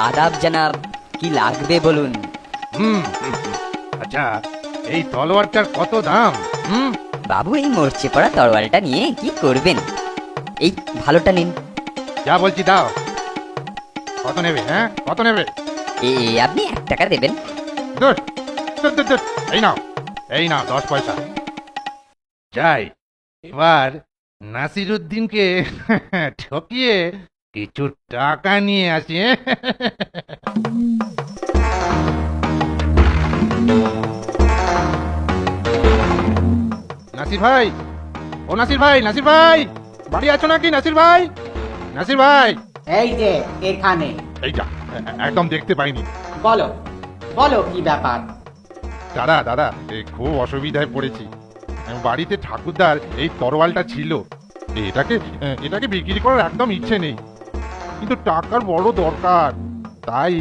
আদাব জানাব, কি লাগবে বলুন। হুম হুম, হুম। আচ্ছা, এই তলোয়ারটার কত দাম? বাবু, এই মরচে পড়া তরোয়ালটা নিয়ে কি করবেন? এই ভালোটা নিন। যা বলছি দাও। কত নেবে? হ্যাঁ, কত নেবে? আপনি 1 টাকা দেবেন। ধুর, ধুর, ধুর, ধুর। এই নাও, এই নাও 10 পয়সা। যাই, এবার নাসিরুদ্দিনকে ঠকিয়ে কিছু টাকা নিয়ে আসি। নাসির ভাই, ও নাসির ভাই, নাসির ভাই, বাড়ি আছো নাকি নাসির ভাই? নাসির ভাই, এই যে এখানে। এইটা একদম দেখতে পাইনি। বলো বলো কি ব্যাপার? দাদা দাদা, এই খুব অসুবিধায় পড়েছি। বাড়িতে ঠাকুরদার এই তরোয়ালটা ছিল, এটাকে এটাকে বিক্রি করার একদম ইচ্ছে নেই, কিন্তু টাকার বড় দরকার। তাই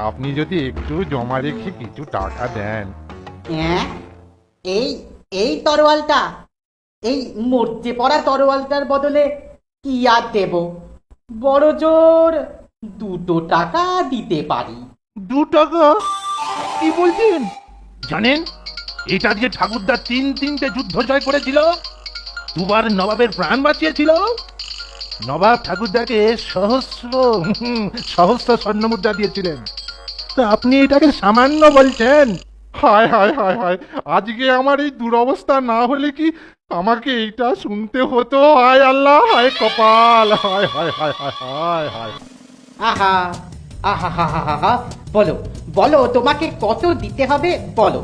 আপনি যদি একটু জমা রেখে কিছু টাকা দেন। হ্যাঁ, এই এই তরোয়ালটা, এই মরচে পড়া তরোয়ালটার বদলে কি আর দেব? বড় জোর 2 টাকা দিতে পারি। 2 টাকা? কি বলছেন? জানেন, এটা দিয়ে ঠাকুরদা 3টে যুদ্ধ জয় করেছিল, 2বার নবাবের প্রাণ বাঁচিয়েছিল। নবাব ঠাকুরদাকে সহস্র সহস্র স্বর্ণমুদ্রা দিয়েছিলেন, তা আপনি এটাকে সামান্য বলছেন? হায় হায় হায় হায়, আজকে আমার এই দুরবস্থা না হলে কি আমাকে এইটা শুনতে হতো? হায় আল্লাহ, হায় কপাল, হায় হায় হায় হায় হায় হায়। আহা আহা হা হা হা হা। বলো বলো, তোমাকে কত দিতে হবে বলো।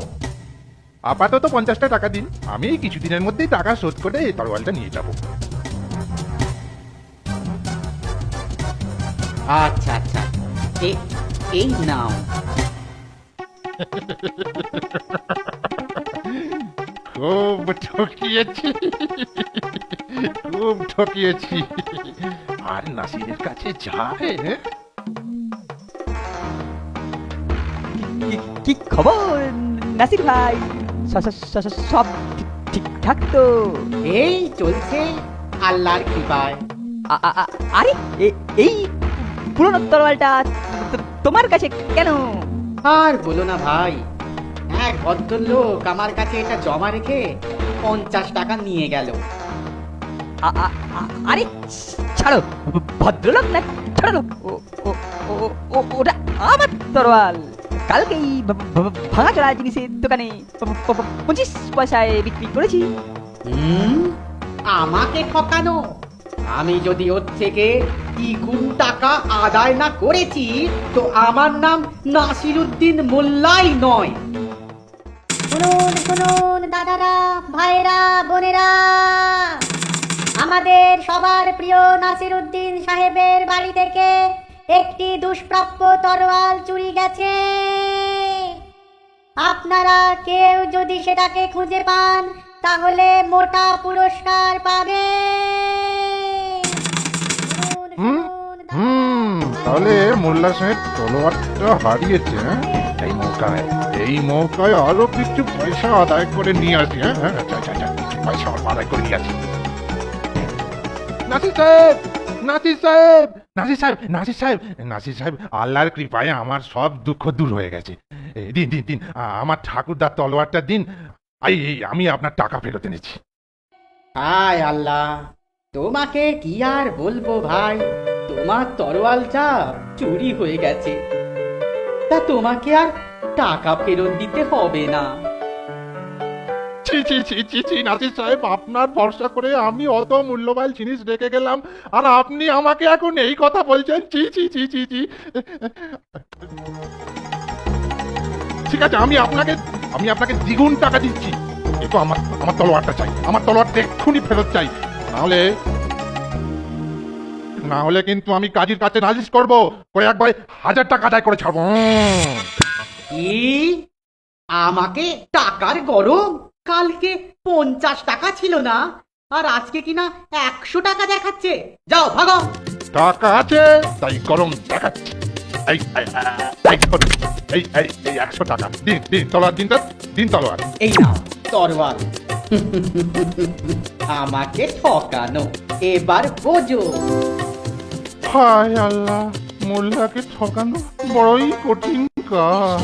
আপাতত 50টা টাকা দিন, আমি এই কিছুদিনের মধ্যেই টাকা শোধ করে এই তরোয়ালটা নিয়ে যাব। আচ্ছা আচ্ছা, এই নাও। খুব ঠকিয়েছি, খুব ঠকিয়েছি। আর নাসিরের কাছে যায়। কি খবর নাসির ভাই? সব ঠিকঠাক তো? এই চলছে আল্লাহর কৃপায়। আরে, এই পুরনো তরোয়ালটা তোমার কাছে কেন? আর বলো না ভাই, এক ভদ্রলোক আমার কাছে এটা জমা রেখে 50 টাকা নিয়ে গেল। আরে ছাড়ো, ভদ্রলোক না ছোট লোক, ওটা আমার তরোয়াল। কালকেই ভাঙাচোরা জিনিসের দোকানে 25 পয়সায় বিক্রি করেছি। আমাকে ঠকানো? আমি যদি ওর থেকে 2 টাকা আদায় না করেছি, তো আমার নাম নাসিরুদ্দিন মোল্লাই নয়। শুনুন শুনুন দাদারা, ভাইরা, বোনেরা, আমাদের সবার প্রিয় নাসিরুদ্দিন সাহেবের বাড়ি থেকে একটি দুষ্প্রাপ্য তরোয়াল চুরি গেছে। আপনারা কেউ যদি সেটাকে খুঁজে পান, তাহলে মোটা পুরস্কার পাবে। তাহলে মোল্লা সাহেব তলোয়ারটা হারিয়েছে। এই মৌকায় আরো কিছু পয়সা আদায় করে নিয়ে আসি। হ্যাঁ, পয়সা আদায় করে নিয়ে আসি। নাসির সাহেব, নাসির সাহেব, নাসির সাহেব, নাসির সাহেব, নাসির সাহেব, আল্লাহর কৃপায় আমার সব দুঃখ দূর হয়ে গেছে। দিন দিন দিন, আমার ঠাকুরদার তলোয়ারটা দিন, আমি আপনার টাকা ফেরত এনেছি। হায় আল্লাহ, তোমাকে কি আর বলবো ভাই, তোমার তরোয়ালটা চুরি হয়ে গেছে, তা তোমাকে আর টাকা ফেরত দিতে হবে না। ছি ছি ছি ছি ছি, নাসির সাহেব, আপনার ভরসা করে আমি অত মূল্যবান জিনিস রেখে গেলাম, আর আপনি আমাকে এখন এই কথা বলছেন? ছি ছি ছি ছি ছি। ঠিক আছে, আমি আপনাকে 2 গুণ টাকা দিচ্ছি, কিন্তু আমার তলোয়ারটা চাই, আমার তলোয়ারটা এক্ষুনি ফেরত চাই, না হলে কিন্তু আমি কাজীর কাছে নালিশ করবো, করে একবার 1000 টাকা আদায় করে ছাড়বো। কি? আমাকে টাকার গরম? কালকে 50 টাকা ছিল না, আর আজকে কিনা 100 টাকা দেখাচ্ছে। যাও ভাগো। টাকা আছে তাই গরম দেখাচ্ছি। এই 100 টাকা দিন, দিন তলোয়ার, দিন তলোয়ার। এই নাও তরোয়াল। আমাকে ঠকানো, এবার বোঝো। হায় আল্লাহ, মোল্লাকে ঠকানো বড়ই কঠিন কাজ।